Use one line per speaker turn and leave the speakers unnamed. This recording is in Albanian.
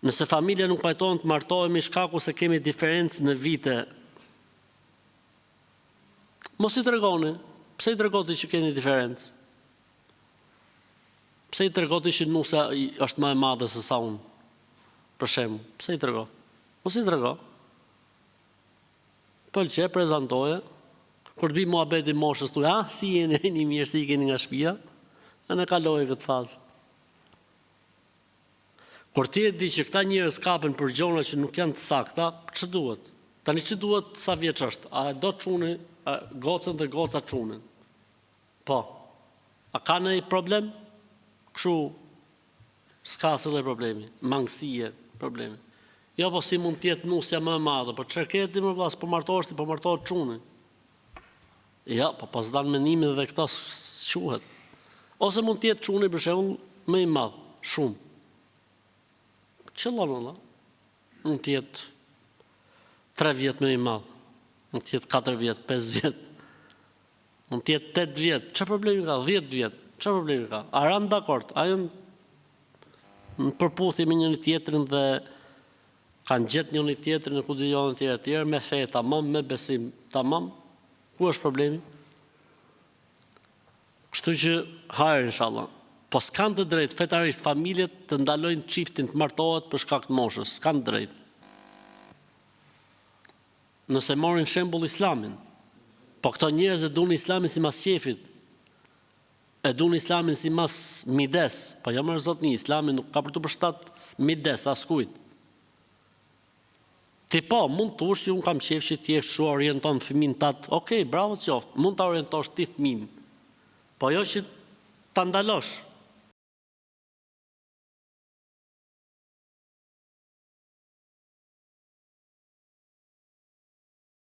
Nëse familja nuk pajtohen të martohemi shkaku se kemi diferencë në vite, mos i tregoni. Pse i tregoti që keni diferencë? Pse i tregoti që nusa është më e madhe se sa unë? Për shembull, pse i trego? Mos i trego. Pëlqej, prezantoje. Kur të vi muhabeti moshës tu, si jeni mirë, si keni nga shtëpia? Në kaloj këtë fazë. Kur ti e di që këta njerëz kapen për gjona që nuk janë të sakta, ç'ë duhet? Tani ç'ë duhet, sa vjeç është? A do çuni gocën dhe goca çunin? Po. A ka ndonjë problem? Kështu s'ka asnjë problemi, mangësie problemi. Jo, po si mund të jetë nusja më e madhe, po çfarë ke ti më vllaz, po martohesh ti, po martohet çuni. Ja, po pas dan mendimin dhe këto s'quhet. Ose mund të jetë çuni për shembull më i madh, shumë. Qëllon valla. Mund të jetë 3 vjet më i madh. Mund të jetë 4 vjet, 5 vjet. Mund të jetë 8 vjet. Çfarë problemi ka? 10 vjet. Çfarë problemi ka? A janë dakord? A janë në përputhje me njëri tjetrin dhe kanë gjetë njëri tjetrin ku dijon tjetër me fe tamam, me besim tamam? Ku është problemi? Kështu që hajër inshallah. Po s'kan të drejtë fetarisht familjet të ndalojnë çiftin të martohet për shkak të moshës, s'kan të drejtë. Nëse morin shembull Islamin, po këto njerëz e duan Islamin sipas shefit, e duan Islamin sipas mides, po jo më zotni, Islami nuk ka për të përshtat mides askujt. Ti po, mund të ush që unë kam qef që ti e shu orienton fëmin tatë, okej, bravo të qoftë, mund të orientosh ti fëmin, po jo që ta ndalosh.